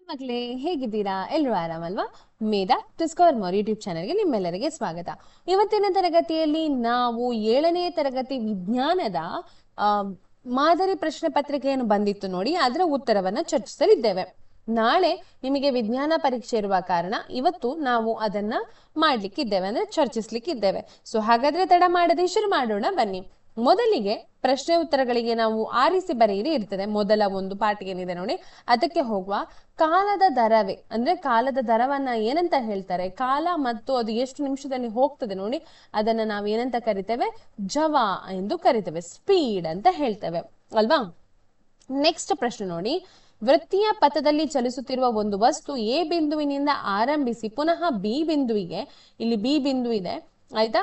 ಮಕ್ಕಳೇ ಹೇಗಿದ್ದೀರಾ? ಎಲ್ಲರೂ ಆರಾಮಲ್ವಾ? ಮೇಧಾ ಡಿಸ್ಕವರ್ ಮೋರ್ ಯೂಟ್ಯೂಬ್ ಚಾನೆಲ್ಗೆ ನಿಮ್ಮೆಲ್ಲರಿಗೆ ಸ್ವಾಗತ. ಇವತ್ತಿನ ತರಗತಿಯಲ್ಲಿ ನಾವು 7ನೇ ತರಗತಿ ವಿಜ್ಞಾನದ ಮಾದರಿ ಪ್ರಶ್ನೆ ಪತ್ರಿಕೆಯನ್ನು ಬಂದಿತ್ತು ನೋಡಿ, ಅದರ ಉತ್ತರವನ್ನ ಚರ್ಚಿಸಲಿದ್ದೇವೆ. ನಾಳೆ ನಿಮಗೆ ವಿಜ್ಞಾನ ಪರೀಕ್ಷೆ ಇರುವ ಕಾರಣ ಇವತ್ತು ನಾವು ಅದನ್ನ ಮಾಡ್ಲಿಕ್ಕಿದ್ದೇವೆ, ಅಂದ್ರೆ ಚರ್ಚಿಸ್ಲಿಕ್ಕಿದ್ದೇವೆ. ಸೊ ಹಾಗಾದ್ರೆ ತಡ ಮಾಡದೆ ಶುರು ಮಾಡೋಣ ಬನ್ನಿ. ಮೊದಲಿಗೆ ಪ್ರಶ್ನೆ ಉತ್ತರಗಳಿಗೆ ನಾವು ಆರಿಸಿ ಬರೆಯಿರಿ ಇರ್ತದೆ. ಮೊದಲ ಒಂದು ಪಾಠ ಏನಿದೆ ನೋಡಿ, ಅದಕ್ಕೆ ಹೋಗುವ. ಕಾಲದ ದರವೇ ಅಂದ್ರೆ ಕಾಲದ ದರವನ್ನ ಏನಂತ ಹೇಳ್ತಾರೆ? ಕಾಲ ಮತ್ತು ಅದು ಎಷ್ಟು ನಿಮಿಷದಲ್ಲಿ ಹೋಗ್ತದೆ ನೋಡಿ, ಅದನ್ನ ನಾವು ಏನಂತ ಕರಿತೇವೆ? ಜವ ಎಂದು ಕರಿತೇವೆ, ಸ್ಪೀಡ್ ಅಂತ ಹೇಳ್ತೇವೆ ಅಲ್ವಾ. ನೆಕ್ಸ್ಟ್ ಪ್ರಶ್ನೆ ನೋಡಿ, ವೃತ್ತಿಯ ಪಥದಲ್ಲಿ ಚಲಿಸುತ್ತಿರುವ ಒಂದು ವಸ್ತು ಎ ಬಿಂದುವಿನಿಂದ ಆರಂಭಿಸಿ ಪುನಃ ಬಿ ಬಿಂದುವಿಗೆ, ಇಲ್ಲಿ ಬಿ ಬಿಂದು ಇದೆ ಆಯ್ತಾ,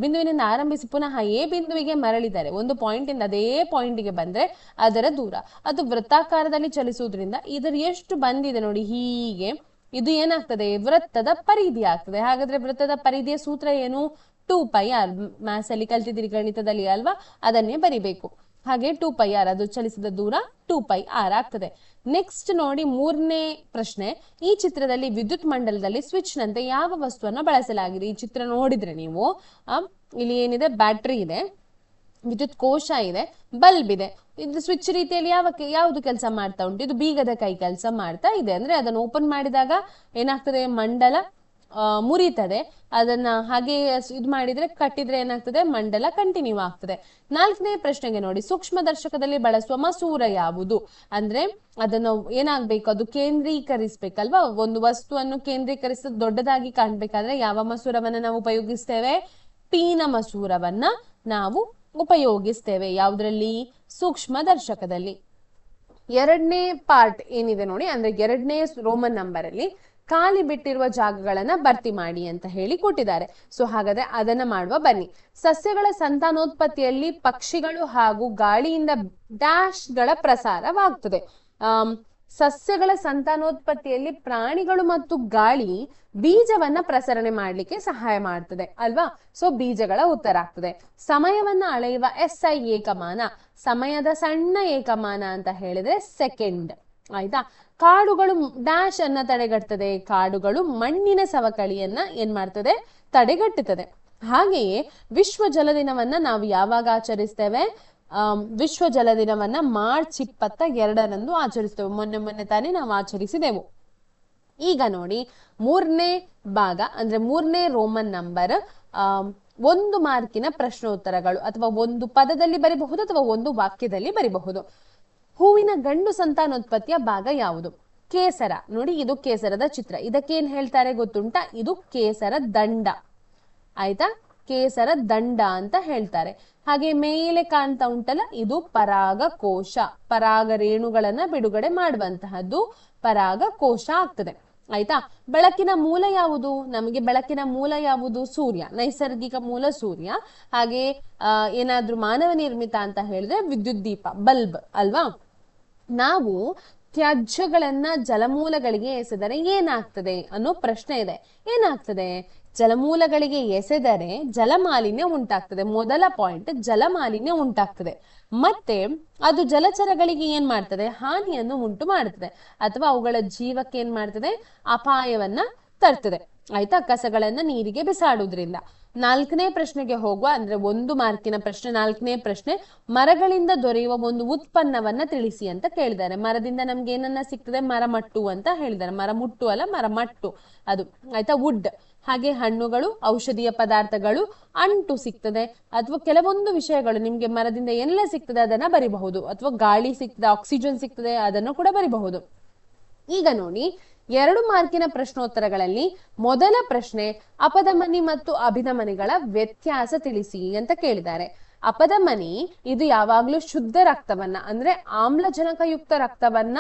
ಬಿಂದುವಿನಿಂದ ಆರಂಭಿಸಿ ಪುನಃ ಎ ಬಿಂದುವಿಗೆ ಮರಳಿದರೆ ಒಂದು ಪಾಯಿಂಟ್ ಇಂದ ಅದೇ ಪಾಯಿಂಟ್ಗೆ ಬಂದ್ರೆ ಅದರ ದೂರ. ಅದು ವೃತ್ತಾಕಾರದಲ್ಲಿ ಚಲಿಸುವುದರಿಂದ ಇದರ ಎಷ್ಟು ಬಂದಿದೆ ನೋಡಿ, ಹೀಗೆ ಇದು ಏನಾಗ್ತದೆ? ವೃತ್ತದ ಪರಿಧಿ ಆಗ್ತದೆ. ಹಾಗಾದ್ರೆ ವೃತ್ತದ ಪರಿಧಿಯ ಸೂತ್ರ ಏನು? 2πr. ಮ್ಯಾಥ್ಸ್ ಅಲ್ಲಿ ಕಲ್ತಿದ್ದೀರಿ, ಗಣಿತದಲ್ಲಿ ಅಲ್ವಾ, ಅದನ್ನೇ ಬರಿಬೇಕು. ಹಾಗೆ 2πr, ಅದು ಚಲಿಸಿದ ದೂರ 2πr ಆಗ್ತದೆ. ನೆಕ್ಸ್ಟ್ ನೋಡಿ, 3ನೇ ಪ್ರಶ್ನೆ. ಈ ಚಿತ್ರದಲ್ಲಿ ವಿದ್ಯುತ್ ಮಂಡಲದಲ್ಲಿ ಸ್ವಿಚ್ ನಂತೆ ಯಾವ ವಸ್ತುವನ್ನು ಬಳಸಲಾಗಿದೆ? ಈ ಚಿತ್ರ ನೋಡಿದ್ರೆ ನೀವು ಇಲ್ಲಿ ಏನಿದೆ? ಬ್ಯಾಟ್ರಿ ಇದೆ, ವಿದ್ಯುತ್ ಕೋಶ ಇದೆ, ಬಲ್ಬ್ ಇದೆ. ಇದು ಸ್ವಿಚ್ ರೀತಿಯಲ್ಲಿ ಯಾವುದು ಕೆಲಸ ಮಾಡ್ತಾ ಉಂಟು? ಇದು ಬೀಗದ ಕೈ ಕೆಲಸ ಮಾಡ್ತಾ ಇದೆ. ಅಂದ್ರೆ ಅದನ್ನು ಓಪನ್ ಮಾಡಿದಾಗ ಏನಾಗ್ತದೆ? ಮಂಡಲ ಮುರಿತದೆ. ಅದನ್ನ ಹಾಗೆ ಇದು ಮಾಡಿದ್ರೆ, ಕಟ್ಟಿದ್ರೆ ಏನಾಗ್ತದೆ? ಮಂಡಲ ಕಂಟಿನ್ಯೂ ಆಗ್ತದೆ. 4ನೇ ಪ್ರಶ್ನೆಗೆ ನೋಡಿ, ಸೂಕ್ಷ್ಮ ದರ್ಶಕದಲ್ಲಿ ಬಳಸುವ ಮಸೂರ ಯಾವುದು? ಅಂದ್ರೆ ಅದನ್ನು ಏನಾಗ್ಬೇಕು? ಅದು ಕೇಂದ್ರೀಕರಿಸ್ಬೇಕಲ್ವಾ. ಒಂದು ವಸ್ತುವನ್ನು ಕೇಂದ್ರೀಕರಿಸ ದೊಡ್ಡದಾಗಿ ಕಾಣ್ಬೇಕಾದ್ರೆ ಯಾವ ಮಸೂರವನ್ನ ನಾವು ಉಪಯೋಗಿಸ್ತೇವೆ? ಪೀನ ಮಸೂರವನ್ನ ನಾವು ಉಪಯೋಗಿಸ್ತೇವೆ. ಯಾವುದ್ರಲ್ಲಿ? ಸೂಕ್ಷ್ಮ ದರ್ಶಕದಲ್ಲಿ. 2ನೇ ಪಾರ್ಟ್ ಏನಿದೆ ನೋಡಿ, ಅಂದ್ರೆ 2ನೇ ರೋಮನ್ ನಂಬರ್ ಅಲ್ಲಿ ಖಾಲಿ ಬಿಟ್ಟಿರುವ ಜಾಗಗಳನ್ನ ಭರ್ತಿ ಮಾಡಿ ಅಂತ ಹೇಳಿ ಕೊಟ್ಟಿದ್ದಾರೆ. ಸೊ ಹಾಗಾದ್ರೆ ಅದನ್ನ ಮಾಡುವ ಬನ್ನಿ. ಸಸ್ಯಗಳ ಸಂತಾನೋತ್ಪತ್ತಿಯಲ್ಲಿ ಪಕ್ಷಿಗಳು ಹಾಗೂ ಗಾಳಿಯಿಂದ ಡ್ಯಾಶ್ ಗಳ ಪ್ರಸಾರವಾಗ್ತದೆ. ಸಸ್ಯಗಳ ಸಂತಾನೋತ್ಪತ್ತಿಯಲ್ಲಿ ಪ್ರಾಣಿಗಳು ಮತ್ತು ಗಾಳಿ ಬೀಜವನ್ನ ಪ್ರಸರಣೆ ಮಾಡ್ಲಿಕ್ಕೆ ಸಹಾಯ ಮಾಡ್ತದೆ ಅಲ್ವಾ. ಸೊ ಬೀಜಗಳ ಉತ್ತರ ಆಗ್ತದೆ. ಸಮಯವನ್ನ ಅಳೆಯುವ SI ಏಕಮಾನ, ಸಮಯದ ಸಣ್ಣ ಏಕಮಾನ ಅಂತ ಹೇಳಿದ್ರೆ ಸೆಕೆಂಡ್ ಆಯ್ತಾ. ಕಾಡುಗಳು ಡ್ಯಾಶ್ ಅನ್ನ ತಡೆಗಟ್ಟುತ್ತದೆ. ಕಾಡುಗಳು ಮಣ್ಣಿನ ಸವಕಳಿಯನ್ನ ಏನ್ ಮಾಡ್ತದೆ? ತಡೆಗಟ್ಟುತ್ತದೆ. ಹಾಗೆಯೇ ವಿಶ್ವ ಜಲ ದಿನವನ್ನ ನಾವು ಯಾವಾಗ ಆಚರಿಸ್ತೇವೆ? ವಿಶ್ವ ಜಲ ದಿನವನ್ನ ಮಾರ್ಚ್ 22ರಂದು ಆಚರಿಸ್ತೇವೆ. ಮೊನ್ನೆ ತಾನೇ ನಾವು ಆಚರಿಸಿದೆವು. ಈಗ ನೋಡಿ, 3ನೇ ಭಾಗ ಅಂದ್ರೆ 3ನೇ ರೋಮನ್ ನಂಬರ್, 1 ಮಾರ್ಕಿನ ಪ್ರಶ್ನೋತ್ತರಗಳು, ಅಥವಾ ಒಂದು ಪದದಲ್ಲಿ ಬರಿಬಹುದು ಅಥವಾ ಒಂದು ವಾಕ್ಯದಲ್ಲಿ ಬರಿಬಹುದು. ಹೂವಿನ ಗಂಡು ಸಂತಾನೋತ್ಪತ್ತಿಯ ಭಾಗ ಯಾವುದು? ಕೇಸರ. ನೋಡಿ, ಇದು ಕೇಸರದ ಚಿತ್ರ. ಇದಕ್ಕೇನ್ ಹೇಳ್ತಾರೆ ಗೊತ್ತುಂಟಾ? ಇದು ಕೇಸರ ದಂಡ ಆಯ್ತಾ, ಕೇಸರ ದಂಡ ಅಂತ ಹೇಳ್ತಾರೆ. ಹಾಗೆ ಮೇಲೆ ಕಾಣ್ತಾ ಉಂಟಲ್ಲ, ಇದು ಪರಾಗಕೋಶ. ಪರಾಗ ರೇಣುಗಳನ್ನ ಬಿಡುಗಡೆ ಮಾಡುವಂತಹದ್ದು ಪರಾಗಕೋಶ ಆಗ್ತದೆ ಆಯ್ತಾ. ಬೆಳಕಿನ ಮೂಲ ಯಾವುದು? ನಮಗೆ ಬೆಳಕಿನ ಮೂಲ ಯಾವುದು? ಸೂರ್ಯ. ನೈಸರ್ಗಿಕ ಮೂಲ ಸೂರ್ಯ. ಹಾಗೆ ಏನಾದ್ರೂ ಮಾನವ ನಿರ್ಮಿತ ಅಂತ ಹೇಳಿದ್ರೆ ವಿದ್ಯುತ್ ದೀಪ, ಬಲ್ಬ್ ಅಲ್ವಾ. ನಾವು ತ್ಯಾಜ್ಯಗಳನ್ನ ಜಲಮೂಲಗಳಿಗೆ ಎಸೆದರೆ ಏನಾಗ್ತದೆ ಅನ್ನೋ ಪ್ರಶ್ನೆ ಇದೆ. ಏನಾಗ್ತದೆ? ಜಲಮೂಲಗಳಿಗೆ ಎಸೆದರೆ ಜಲಮಾಲಿನ್ಯ ಉಂಟಾಗ್ತದೆ. ಮೊದಲ ಪಾಯಿಂಟ್, ಜಲಮಾಲಿನ್ಯ ಉಂಟಾಗ್ತದೆ. ಮತ್ತೆ ಅದು ಜಲಚರಗಳಿಗೆ ಏನ್ ಮಾಡ್ತದೆ? ಹಾನಿಯನ್ನು ಉಂಟು ಮಾಡ್ತದೆ, ಅಥವಾ ಅವುಗಳ ಜೀವಕ್ಕೆ ಏನ್ ಮಾಡ್ತದೆ? ಅಪಾಯವನ್ನ ತರ್ತದೆ ಆಯ್ತಾ, ಕಸಗಳನ್ನ ನೀರಿಗೆ ಬಿಸಾಡುವುದ್ರಿಂದ. 4ನೇ ಪ್ರಶ್ನೆಗೆ ಹೋಗುವ, ಅಂದ್ರೆ 1 ಮಾರ್ಕಿನ ಪ್ರಶ್ನೆ. 4ನೇ ಪ್ರಶ್ನೆ, ಮರಗಳಿಂದ ದೊರೆಯುವ ಒಂದು ಉತ್ಪನ್ನವನ್ನ ತಿಳಿಸಿ ಅಂತ ಕೇಳಿದ್ದಾರೆ. ಮರದಿಂದ ನಮ್ಗೆ ಏನನ್ನ ಸಿಗ್ತದೆ? ಮರಮಟ್ಟು ಅಂತ ಹೇಳಿದ್ದಾರೆ. ಮರಮುಟ್ಟು ಅಲ್ಲ, ಮರಮಟ್ಟು ಅದು ಆಯ್ತಾ, ವುಡ್. ಹಾಗೆ ಹಣ್ಣುಗಳು, ಔಷಧೀಯ ಪದಾರ್ಥಗಳು, ಅಂಟು ಸಿಗ್ತದೆ, ಅಥವಾ ಕೆಲವೊಂದು ವಿಷಯಗಳು ನಿಮ್ಗೆ ಮರದಿಂದ ಎಲ್ಲ ಸಿಗ್ತದೆ ಅದನ್ನ ಬರಿಬಹುದು, ಅಥವಾ ಗಾಳಿ ಸಿಗ್ತದೆ, ಆಕ್ಸಿಜನ್ ಸಿಗ್ತದೆ, ಅದನ್ನು ಕೂಡ ಬರಿಬಹುದು. ಈಗ ನೋಡಿ, 2 ಮಾರ್ಕಿನ ಪ್ರಶ್ನೋತ್ತರಗಳಲ್ಲಿ ಮೊದಲ ಪ್ರಶ್ನೆ, ಅಪಧಮನಿ ಮತ್ತು ಅಭಿಧಮನಿಗಳ ವ್ಯತ್ಯಾಸ ತಿಳಿಸಿ ಅಂತ ಕೇಳಿದ್ದಾರೆ. ಅಪಧಮನಿ ಇದು ಯಾವಾಗ್ಲೂ ಶುದ್ಧ ರಕ್ತವನ್ನ, ಅಂದ್ರೆ ಆಮ್ಲಜನಕಯುಕ್ತ ರಕ್ತವನ್ನ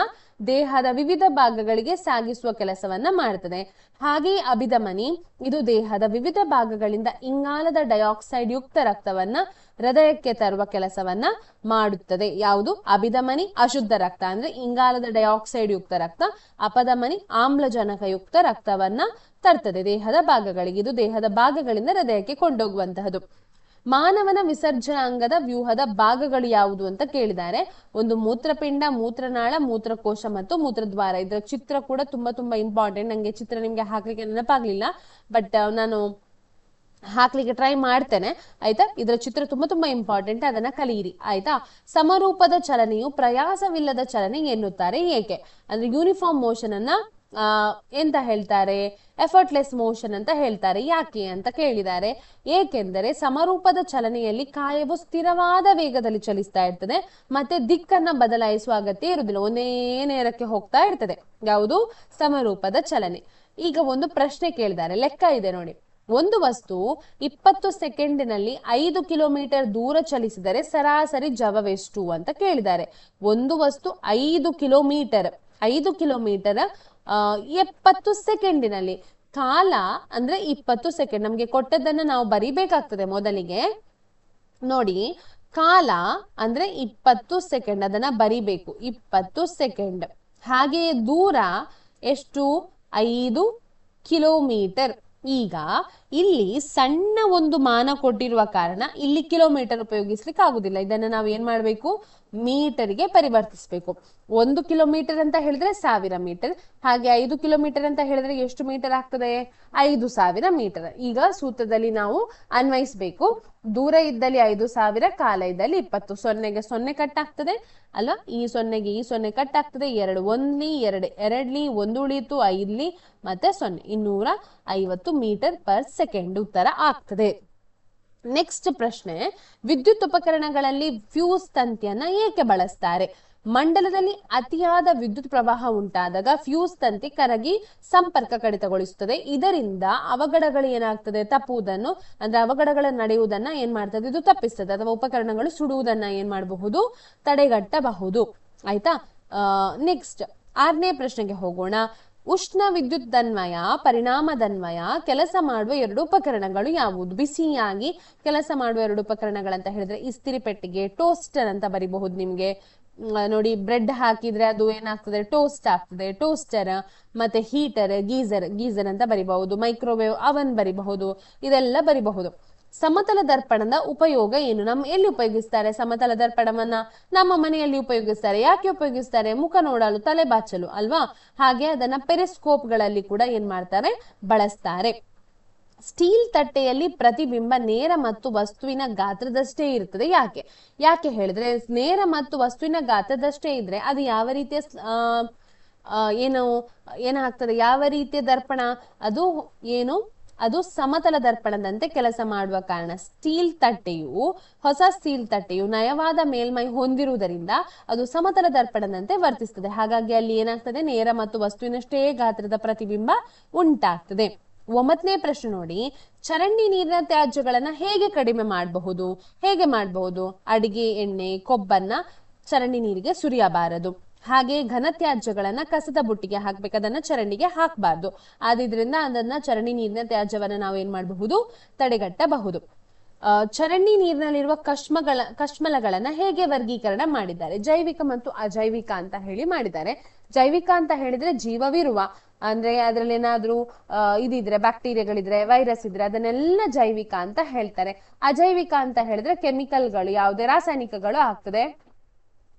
ದೇಹದ ವಿವಿಧ ಭಾಗಗಳಿಗೆ ಸಾಗಿಸುವ ಕೆಲಸವನ್ನ ಮಾಡ್ತದೆ. ಹಾಗೆಯೇ ಅಭಿಧಮನಿ ಇದು ದೇಹದ ವಿವಿಧ ಭಾಗಗಳಿಂದ ಇಂಗಾಲದ ಡೈಆಕ್ಸೈಡ್ ಯುಕ್ತ ರಕ್ತವನ್ನ ಹೃದಯಕ್ಕೆ ತರುವ ಕೆಲಸವನ್ನ ಮಾಡುತ್ತದೆ. ಯಾವುದು? ಅಭಿಧಮನಿ ಅಶುದ್ಧ ರಕ್ತ, ಅಂದ್ರೆ ಇಂಗಾಲದ ಡೈಆಕ್ಸೈಡ್ ಯುಕ್ತ ರಕ್ತ. ಅಪಧಮನಿ ಆಮ್ಲಜನಕಯುಕ್ತ ರಕ್ತವನ್ನ ತರ್ತದೆ ದೇಹದ ಭಾಗಗಳಿಗೆ. ಇದು ದೇಹದ ಭಾಗಗಳಿಂದ ಹೃದಯಕ್ಕೆ ಕೊಂಡೋಗುವಂತಹದ್ದು. ಮಾನವನ ವಿಸರ್ಜನಾಂಗದ ವ್ಯೂಹದ ಭಾಗಗಳು ಯಾವುದು ಅಂತ ಕೇಳಿದ್ದಾರೆ. ಒಂದು ಮೂತ್ರಪಿಂಡ, ಮೂತ್ರನಾಳ, ಮೂತ್ರಕೋಶ ಮತ್ತು ಮೂತ್ರದ್ವಾರ. ಇದರ ಚಿತ್ರ ಕೂಡ ತುಂಬಾ ಇಂಪಾರ್ಟೆಂಟ್. ನಂಗೆ ಚಿತ್ರ ನಿಮ್ಗೆ ಹಾಕ್ಲಿಕ್ಕೆ ನೆನಪಾಗ್ಲಿಲ್ಲ, ಬಟ್ ನಾನು ಹಾಕ್ಲಿಕ್ಕೆ ಟ್ರೈ ಮಾಡ್ತೇನೆ ಆಯ್ತಾ. ಇದರ ಚಿತ್ರ ತುಂಬಾ ಇಂಪಾರ್ಟೆಂಟ್, ಅದನ್ನ ಕಲಿಯಿರಿ ಆಯ್ತಾ. ಸಮರೂಪದ ಚಲನೆಯು ಪ್ರಯಾಸವಿಲ್ಲದ ಚಲನೆ ಎನ್ನುತ್ತಾರೆ, ಏಕೆ? ಅಂದ್ರೆ ಯೂನಿಫಾರ್ಮ್ ಮೋಷನ್ ಅನ್ನ ಎಂತ ಹೇಳ್ತಾರೆ? ಎಫರ್ಟ್ಲೆಸ್ ಮೋಷನ್ ಅಂತ ಹೇಳ್ತಾರೆ. ಯಾಕೆ ಅಂತ ಕೇಳಿದ್ದಾರೆ. ಏಕೆಂದರೆ ಸಮರೂಪದ ಚಲನೆಯಲ್ಲಿ ಕಾಯವು ಸ್ಥಿರವಾದ ವೇಗದಲ್ಲಿ ಚಲಿಸ್ತಾ ಇರ್ತದೆ, ಮತ್ತೆ ದಿಕ್ಕನ್ನ ಬದಲಾಯಿಸುವ ಅಗತ್ಯ ಇರುವುದಿಲ್ಲ, ಒಂದೇ ನೇರಕ್ಕೆ ಹೋಗ್ತಾ ಇರ್ತದೆ. ಯಾವುದು? ಸಮರೂಪದ ಚಲನೆ. ಈಗ ಒಂದು ಪ್ರಶ್ನೆ ಕೇಳಿದ್ದಾರೆ, ಲೆಕ್ಕ ಇದೆ ನೋಡಿ. ಒಂದು ವಸ್ತು 20 ಸೆಕೆಂಡಿನಲ್ಲಿ 5 ಕಿಲೋಮೀಟರ್ ದೂರ ಚಲಿಸಿದರೆ ಸರಾಸರಿ ಜವವೆಷ್ಟು ಅಂತ ಕೇಳಿದ್ದಾರೆ. ಒಂದು ವಸ್ತು 5 ಕಿಲೋಮೀಟರ್ 70 ಸೆಕೆಂಡಿನಲ್ಲಿ, ಕಾಲ ಅಂದ್ರೆ 20 ಸೆಕೆಂಡ್. ನಮ್ಗೆ ಕೊಟ್ಟದ್ದನ್ನ ನಾವು ಬರಿಬೇಕಾಗ್ತದೆ ಮೊದಲಿಗೆ ನೋಡಿ. ಕಾಲ ಅಂದ್ರೆ 20 ಸೆಕೆಂಡ್, ಅದನ್ನ ಬರಿಬೇಕು 20 ಸೆಕೆಂಡ್. ಹಾಗೆಯೇ ದೂರ ಎಷ್ಟು? 5 ಕಿಲೋಮೀಟರ್. ಈಗ ಇಲ್ಲಿ ಸಣ್ಣ ಒಂದು ಮಾನ ಕೊಟ್ಟಿರುವ ಕಾರಣ ಇಲ್ಲಿ ಕಿಲೋಮೀಟರ್ ಉಪಯೋಗಿಸ್ಲಿಕ್ಕೆ ಆಗುದಿಲ್ಲ. ಇದನ್ನ ನಾವು ಏನ್ ಮಾಡ್ಬೇಕು? ಮೀಟರ್ಗೆ ಪರಿವರ್ತಿಸಬೇಕು. 1 ಕಿಲೋಮೀಟರ್ ಅಂತ ಹೇಳಿದ್ರೆ 1000 ಮೀಟರ್, ಹಾಗೆ 5 ಕಿಲೋಮೀಟರ್ ಅಂತ ಹೇಳಿದ್ರೆ ಎಷ್ಟು ಮೀಟರ್ ಆಗ್ತದೆ? 5000 ಮೀಟರ್. ಈಗ ಸೂತ್ರದಲ್ಲಿ ನಾವು ಅನ್ವಯಿಸಬೇಕು. ದೂರ ಇದ್ದಲ್ಲಿ 5000, ಕಾಲ ಇದ್ದಲ್ಲಿ 20. ಸೊನ್ನೆಗೆ ಸೊನ್ನೆ ಕಟ್ ಆಗ್ತದೆ ಅಲ್ವಾ? ಈ ಸೊನ್ನೆಗೆ ಈ ಸೊನ್ನೆ ಕಟ್ ಆಗ್ತದೆ. 2 1 2 2 1 ಉಳಿಯಿತು, 5 ಮತ್ತೆ 0, 250 ಮೀಟರ್ ಪರ್ ಸೆಕೆಂಡ್ ಉತ್ತರ ಆಗ್ತದೆ. ನೆಕ್ಸ್ಟ್ ಪ್ರಶ್ನೆ, ವಿದ್ಯುತ್ ಉಪಕರಣಗಳಲ್ಲಿ ಫ್ಯೂಸ್ ತಂತಿಯನ್ನ ಏಕೆ ಬಳಸ್ತಾರೆ? ಮಂಡಲದಲ್ಲಿ ಅತಿಯಾದ ವಿದ್ಯುತ್ ಪ್ರವಾಹ ಉಂಟಾದಾಗ ಫ್ಯೂಸ್ ತಂತಿ ಕರಗಿ ಸಂಪರ್ಕ ಕಡಿತಗೊಳಿಸುತ್ತದೆ. ಇದರಿಂದ ಅವಘಡಗಳು ಏನಾಗ್ತದೆ? ತಪ್ಪುವುದನ್ನು, ಅಂದ್ರೆ ಅವಘಡಗಳ ನಡೆಯುವುದನ್ನ ಏನ್ ಮಾಡ್ತದೆ? ಇದು ತಪ್ಪಿಸ್ತದೆ. ಅಥವಾ ಉಪಕರಣಗಳು ಸುಡುವುದನ್ನ ಏನ್ ಮಾಡಬಹುದು? ತಡೆಗಟ್ಟಬಹುದು ಆಯ್ತಾ. ನೆಕ್ಸ್ಟ್ 6ನೇ ಪ್ರಶ್ನೆಗೆ ಹೋಗೋಣ. ಉಷ್ಣ ವಿದ್ಯುತ್ತನ್ವಯ, ಪರಿಣಾಮದನ್ವಯ ಕೆಲಸ ಮಾಡುವ 2 ಉಪಕರಣಗಳು ಯಾವುದು? ಬಿಸಿಯಾಗಿ ಕೆಲಸ ಮಾಡುವ 2 ಉಪಕರಣಗಳಂತ ಹೇಳಿದ್ರೆ ಇಸ್ತಿರಿ ಪೆಟ್ಟಿಗೆ, ಟೋಸ್ಟರ್ ಅಂತ ಬರಿಬಹುದು. ನಿಮ್ಗೆ ನೋಡಿ, ಬ್ರೆಡ್ ಹಾಕಿದ್ರೆ ಅದು ಏನಾಗ್ತದೆ? ಟೋಸ್ಟ್ ಆಗ್ತದೆ, ಟೋಸ್ಟರ್. ಮತ್ತೆ ಹೀಟರ್, ಗೀಸರ್ ಅಂತ ಬರಿಬಹುದು. ಮೈಕ್ರೋವೇವ್ ಅವನ್ ಬರಿಬಹುದು, ಇದೆಲ್ಲ ಬರಿಬಹುದು. ಸಮತಲ ದರ್ಪಣದ ಉಪಯೋಗ ಏನು? ಎಲ್ಲಿ ಉಪಯೋಗಿಸ್ತಾರೆ ಸಮತಲ ದರ್ಪಣವನ್ನ? ನಮ್ಮ ಮನೆಯಲ್ಲಿ ಉಪಯೋಗಿಸ್ತಾರೆ. ಯಾಕೆ ಉಪಯೋಗಿಸ್ತಾರೆ? ಮುಖ ನೋಡಲು, ತಲೆ ಬಾಚಲು ಅಲ್ವಾ. ಹಾಗೆ ಅದನ್ನ ಪೆರಿಸ್ಕೋಪ್ ಗಳಲ್ಲಿ ಕೂಡ ಏನ್ ಮಾಡ್ತಾರೆ? ಬಳಸ್ತಾರೆ. ಸ್ಟೀಲ್ ತಟ್ಟೆಯಲ್ಲಿ ಪ್ರತಿಬಿಂಬ ನೇರ ಮತ್ತು ವಸ್ತುವಿನ ಗಾತ್ರದಷ್ಟೇ ಇರ್ತದೆ. ಯಾಕೆ ಹೇಳಿದ್ರೆ, ನೇರ ಮತ್ತು ವಸ್ತುವಿನ ಗಾತ್ರದಷ್ಟೇ ಇದ್ರೆ ಅದು ಯಾವ ರೀತಿಯ ಏನಾಗ್ತದೆ? ಯಾವ ರೀತಿಯ ದರ್ಪಣ ಅದು? ಅದು ಸಮತಲ ದರ್ಪಣದಂತೆ ಕೆಲಸ ಮಾಡುವ ಕಾರಣ ಹೊಸ ಸ್ಟೀಲ್ ತಟ್ಟೆಯು ನಯವಾದ ಮೇಲ್ಮೈ ಹೊಂದಿರುವುದರಿಂದ ಅದು ಸಮತಲ ದರ್ಪಣದಂತೆ ವರ್ತಿಸ್ತದೆ. ಹಾಗಾಗಿ ಅಲ್ಲಿ ಏನಾಗ್ತದೆ? ನೇರ ಮತ್ತು ವಸ್ತುವಿನಷ್ಟೇ ಗಾತ್ರದ ಪ್ರತಿಬಿಂಬ ಉಂಟಾಗ್ತದೆ. 9ನೇ ಪ್ರಶ್ನೆ ನೋಡಿ. ಚರಂಡಿ ನೀರಿನ ತ್ಯಾಜ್ಯಗಳನ್ನ ಹೇಗೆ ಕಡಿಮೆ ಮಾಡಬಹುದು? ಅಡಿಗೆ ಎಣ್ಣೆ, ಕೊಬ್ಬನ್ನ ಚರಂಡಿ ನೀರಿಗೆ ಸುರಿಯಬಾರದು. ಹಾಗೆ ಘನತ್ಯಾಜ್ಯಗಳನ್ನ ಕಸದ ಬುಟ್ಟಿಗೆ ಹಾಕ್ಬೇಕು, ಅದನ್ನ ಚರಂಡಿಗೆ ಹಾಕಬಾರ್ದು. ಆದ್ರಿಂದ ಅದನ್ನ ಚರಂಡಿ ನೀರಿನ ತ್ಯಾಜ್ಯವನ್ನ ನಾವು ಏನ್ ಮಾಡಬಹುದು? ತಡೆಗಟ್ಟಬಹುದು. ಚರಂಡಿ ನೀರಿನಲ್ಲಿರುವ ಕಶ್ಮಲಗಳನ್ನ ಹೇಗೆ ವರ್ಗೀಕರಣ ಮಾಡಿದ್ದಾರೆ? ಜೈವಿಕ ಮತ್ತು ಅಜೈವಿಕ ಅಂತ ಹೇಳಿ ಮಾಡಿದ್ದಾರೆ. ಜೈವಿಕ ಅಂತ ಹೇಳಿದ್ರೆ ಜೀವವಿರುವ, ಅಂದ್ರೆ ಅದ್ರಲ್ಲಿ ಏನಾದ್ರೂ ಇದಿದ್ರೆ, ಬ್ಯಾಕ್ಟೀರಿಯಾಗಳಿದ್ರೆ, ವೈರಸ್ ಇದ್ರೆ ಅದನ್ನೆಲ್ಲ ಜೈವಿಕ ಅಂತ ಹೇಳ್ತಾರೆ. ಅಜೈವಿಕ ಅಂತ ಹೇಳಿದ್ರೆ ಕೆಮಿಕಲ್ಗಳು, ಯಾವುದೇ ರಾಸಾಯನಿಕಗಳು ಆಗ್ತದೆ,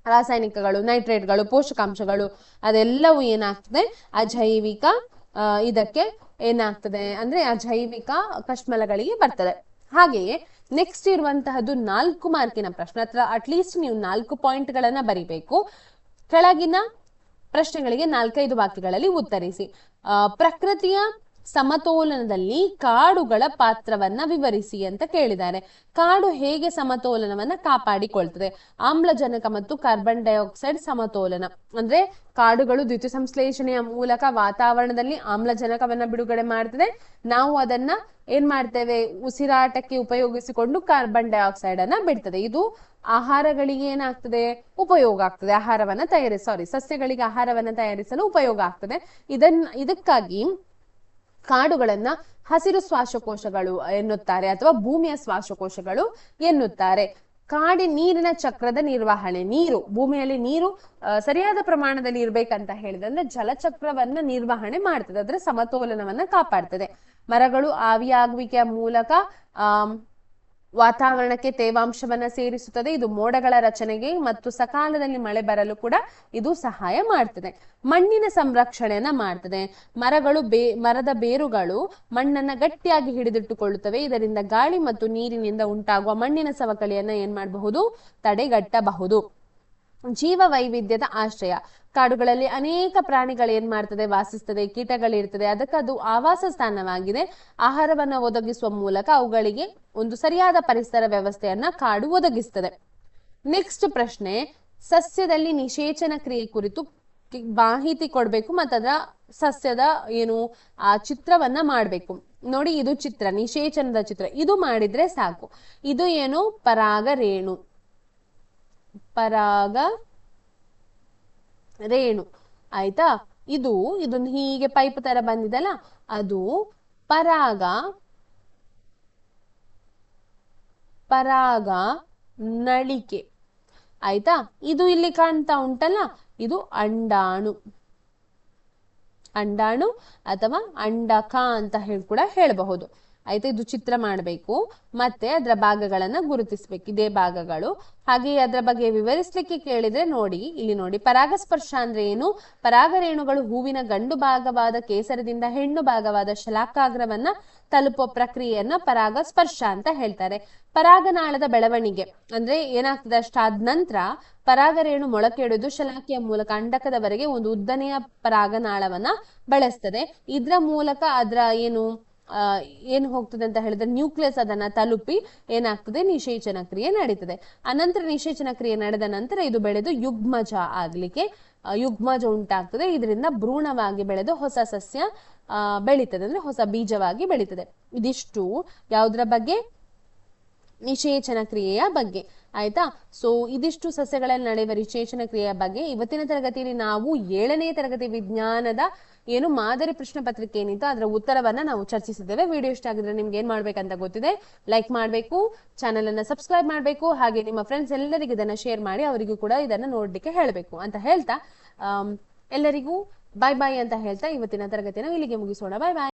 ರಾಸಾಯನಿಕಗಳು, ನೈಟ್ರೇಟ್ಗಳು, ಪೋಷಕಾಂಶಗಳು ಅದೆಲ್ಲವೂ ಏನಾಗ್ತದೆ? ಅಜೈವಿಕ ಇದಕ್ಕೆ ಏನಾಗ್ತದೆ ಅಂದ್ರೆ ಅಜೈವಿಕ ಕಶ್ಮಲಗಳಿಗೆ ಬರ್ತದೆ. ಹಾಗೆಯೇ ನೆಕ್ಸ್ಟ್ ಇರುವಂತಹದ್ದು 4 ಮಾರ್ಕಿನ ಪ್ರಶ್ನೆ. ಅಟ್ಲೀಸ್ಟ್ ನೀವು 4 ಪಾಯಿಂಟ್ಗಳನ್ನ ಬರಿಬೇಕು. ಕೆಳಗಿನ ಪ್ರಶ್ನೆಗಳಿಗೆ 4-5 ವಾಕ್ಯಗಳಲ್ಲಿ ಉತ್ತರಿಸಿ. ಪ್ರಕೃತಿಯ ಸಮತೋಲನದಲ್ಲಿ ಕಾಡುಗಳ ಪಾತ್ರವನ್ನ ವಿವರಿಸಿ ಅಂತ ಕೇಳಿದ್ದಾರೆ. ಕಾಡು ಹೇಗೆ ಸಮತೋಲನವನ್ನ ಕಾಪಾಡಿಕೊಳ್ತದೆ? ಆಮ್ಲಜನಕ ಮತ್ತು ಕಾರ್ಬನ್ ಡೈಆಕ್ಸೈಡ್ ಸಮತೋಲನ, ಅಂದ್ರೆ ಕಾಡುಗಳು ದ್ಯುತಿ ಸಂಶ್ಲೇಷಣೆಯ ಮೂಲಕ ವಾತಾವರಣದಲ್ಲಿ ಆಮ್ಲಜನಕವನ್ನ ಬಿಡುಗಡೆ ಮಾಡ್ತದೆ. ನಾವು ಅದನ್ನ ಏನ್ ಮಾಡ್ತೇವೆ? ಉಸಿರಾಟಕ್ಕೆ ಉಪಯೋಗಿಸಿಕೊಂಡು ಕಾರ್ಬನ್ ಡೈಆಕ್ಸೈಡ್ ಅನ್ನ ಬಿಡ್ತದೆ. ಇದು ಆಹಾರಗಳಿಗೆ ಏನಾಗ್ತದೆ? ಉಪಯೋಗ ಆಗ್ತದೆ. ಸಸ್ಯಗಳಿಗೆ ಆಹಾರವನ್ನ ತಯಾರಿಸಲು ಉಪಯೋಗ ಆಗ್ತದೆ. ಇದಕ್ಕಾಗಿ ಕಾಡುಗಳನ್ನ ಹಸಿರು ಶ್ವಾಸಕೋಶಗಳು ಎನ್ನುತ್ತಾರೆ, ಅಥವಾ ಭೂಮಿಯ ಶ್ವಾಸಕೋಶಗಳು ಎನ್ನುತ್ತಾರೆ. ನೀರಿನ ಚಕ್ರದ ನಿರ್ವಹಣೆ. ಭೂಮಿಯಲ್ಲಿ ನೀರು ಸರಿಯಾದ ಪ್ರಮಾಣದಲ್ಲಿ ಇರ್ಬೇಕಂತ ಹೇಳಿದ್ರೆ ಜಲಚಕ್ರವನ್ನ ನಿರ್ವಹಣೆ ಮಾಡ್ತದೆ, ಅದರ ಸಮತೋಲನವನ್ನ ಕಾಪಾಡ್ತದೆ. ಮರಗಳು ಆವಿಯಾಗುವಿಕೆಯ ಮೂಲಕ ವಾತಾವರಣಕ್ಕೆ ತೇವಾಂಶವನ್ನ ಸೇರಿಸುತ್ತದೆ. ಇದು ಮೋಡಗಳ ರಚನೆಗೆ ಮತ್ತು ಸಕಾಲದಲ್ಲಿ ಮಳೆ ಬರಲು ಕೂಡ ಇದು ಸಹಾಯ ಮಾಡ್ತದೆ. ಮಣ್ಣಿನ ಸಂರಕ್ಷಣೆಯನ್ನ ಮಾಡ್ತದೆ. ಮರದ ಬೇರುಗಳು ಮಣ್ಣನ್ನ ಗಟ್ಟಿಯಾಗಿ ಹಿಡಿದಿಟ್ಟುಕೊಳ್ಳುತ್ತವೆ. ಇದರಿಂದ ಗಾಳಿ ಮತ್ತು ನೀರಿನಿಂದ ಉಂಟಾಗುವ ಮಣ್ಣಿನ ಸವಕಳಿಯನ್ನ ಏನ್ ಮಾಡಬಹುದು, ತಡೆಗಟ್ಟಬಹುದು. ಜೀವ ವೈವಿಧ್ಯದ ಆಶ್ರಯ. ಕಾಡುಗಳಲ್ಲಿ ಅನೇಕ ಪ್ರಾಣಿಗಳು ಏನ್ ಮಾಡ್ತದೆ, ವಾಸಿಸ್ತದೆ. ಕೀಟಗಳಿರ್ತದೆ. ಅದಕ್ಕೆ ಅದು ಆವಾಸ ಸ್ಥಾನವಾಗಿದೆ. ಆಹಾರವನ್ನ ಒದಗಿಸುವ ಮೂಲಕ ಅವುಗಳಿಗೆ ಒಂದು ಸರಿಯಾದ ಪರಿಸರ ವ್ಯವಸ್ಥೆಯನ್ನ ಕಾಡು ಒದಗಿಸ್ತದೆ. ನೆಕ್ಸ್ಟ್ ಪ್ರಶ್ನೆ, ಸಸ್ಯದಲ್ಲಿ ನಿಷೇಚನ ಕ್ರಿಯೆ ಕುರಿತು ಮಾಹಿತಿ ಕೊಡ್ಬೇಕು ಮತ್ತು ಅದರ ಸಸ್ಯದ ಆ ಚಿತ್ರವನ್ನ ಮಾಡ್ಬೇಕು. ನೋಡಿ, ಇದು ಚಿತ್ರ, ನಿಷೇಚನದ ಚಿತ್ರ. ಇದು ಮಾಡಿದ್ರೆ ಸಾಕು. ಇದು ಪರಾಗ ರೇಣು ಆಯ್ತಾ. ಇದೊಂದು ಹೀಗೆ ಪೈಪ್ ತರ ಬಂದಿದಲ್ಲ, ಅದು ಪರಾಗ ನಳಿಕೆ ಆಯ್ತಾ. ಇದು ಇಲ್ಲಿ ಕಾಣ್ತಾ ಉಂಟಲ್ಲ, ಇದು ಅಂಡಾಣು ಅಥವಾ ಅಂಡಕ ಅಂತ ಕೂಡ ಹೇಳಬಹುದು ಆಯ್ತಾ. ಇದು ಚಿತ್ರ ಮಾಡಬೇಕು, ಮತ್ತೆ ಅದರ ಭಾಗಗಳನ್ನ ಗುರುತಿಸ್ಬೇಕು, ಇದೇ ಭಾಗಗಳು. ಹಾಗೆ ಅದರ ಬಗ್ಗೆ ವಿವರಿಸ್ಲಿಕ್ಕೆ ಕೇಳಿದ್ರೆ ಇಲ್ಲಿ ನೋಡಿ, ಪರಾಗಸ್ಪರ್ಶ ಅಂದ್ರೆ ಏನು? ಪರಾಗರೇಣುಗಳು ಹೂವಿನ ಗಂಡು ಭಾಗವಾದ ಕೇಸರದಿಂದ ಹೆಣ್ಣು ಭಾಗವಾದ ಶಲಾಕಾಗ್ರವನ್ನ ತಲುಪುವ ಪ್ರಕ್ರಿಯೆಯನ್ನ ಪರಾಗಸ್ಪರ್ಶ ಅಂತ ಹೇಳ್ತಾರೆ. ಪರಾಗನಾಳದ ಬೆಳವಣಿಗೆ ಅಂದ್ರೆ ಏನಾಗ್ತದೆ, ಅಷ್ಟಾದ ನಂತರ ಪರಾಗರೇಣು ಮೊಳಕೆಯೊಡೆದು ಶಲಾಕೆಯ ಮೂಲಕ ಅಂಡಕದವರೆಗೆ ಒಂದು ಉದ್ದನೆಯ ಪರಾಗನಾಳವನ್ನ ಬೆಳೆಸ್ತದೆ. ಇದ್ರ ಮೂಲಕ ಅದರ ಏನು ಹೋಗ್ತದೆ ಅಂತ ಹೇಳಿದ್ರೆ ನ್ಯೂಕ್ಲಿಯಸ್ ಅದನ್ನ ತಲುಪಿ ಏನಾಗ್ತದೆ, ನಿಷೇಚನ ಕ್ರಿಯೆ ನಡೀತದೆ. ಅನಂತರ ನಿಷೇಚನ ಕ್ರಿಯೆ ನಡೆದ ನಂತರ ಇದು ಬೆಳೆದು ಯುಗ್ಮಜ ಉಂಟಾಗ್ತದೆ. ಇದರಿಂದ ಭ್ರೂಣವಾಗಿ ಬೆಳೆದು ಹೊಸ ಸಸ್ಯ ಬೆಳೀತದೆ, ಅಂದ್ರೆ ಹೊಸ ಬೀಜವಾಗಿ ಬೆಳೀತದೆ. ಇದಿಷ್ಟು ಯಾವುದರ ಬಗ್ಗೆ? ನಿಷೇಚನ ಕ್ರಿಯೆಯ ಬಗ್ಗೆ ಆಯ್ತಾ. ಸೊ ಇದಿಷ್ಟು ಸಸ್ಯಗಳಲ್ಲಿ ನಡೆಯುವ ನಿಷೇಚನ ಕ್ರಿಯೆಯ ಬಗ್ಗೆ ಇವತ್ತಿನ ತರಗತಿಯಲ್ಲಿ ನಾವು 7ನೇ ತರಗತಿ ವಿಜ್ಞಾನದ ಮಾದರಿ ಪ್ರಶ್ನೆ ಪತ್ರಿಕೆ ಏನಿತ್ತು ಅದರ ಉತ್ತರವನ್ನ ನಾವು ಚರ್ಚಿಸಿದ್ದೇವೆ. ವಿಡಿಯೋ ಇಷ್ಟ ಆಗಿದ್ರೆ ನಿಮ್ಗೆ ಏನ್ ಮಾಡ್ಬೇಕಂತ ಗೊತ್ತಿದೆ, ಲೈಕ್ ಮಾಡ್ಬೇಕು, ಚಾನೆಲ್ ಅನ್ನ ಸಬ್ಸ್ಕ್ರೈಬ್ ಮಾಡ್ಬೇಕು, ಹಾಗೆ ನಿಮ್ಮ ಫ್ರೆಂಡ್ಸ್ ಎಲ್ಲರಿಗೂ ಇದನ್ನ ಶೇರ್ ಮಾಡಿ ಅವರಿಗೂ ಕೂಡ ಇದನ್ನ ನೋಡ್ಲಿಕ್ಕೆ ಹೇಳ್ಬೇಕು ಅಂತ ಹೇಳ್ತಾ ಎಲ್ಲರಿಗೂ ಬಾಯ್ ಬಾಯ್ ಅಂತ ಹೇಳ್ತಾ ಇವತ್ತಿನ ತರಗತಿಯನ್ನು ಇಲ್ಲಿಗೆ ಮುಗಿಸೋಣ. ಬಾಯ್ ಬಾಯ್.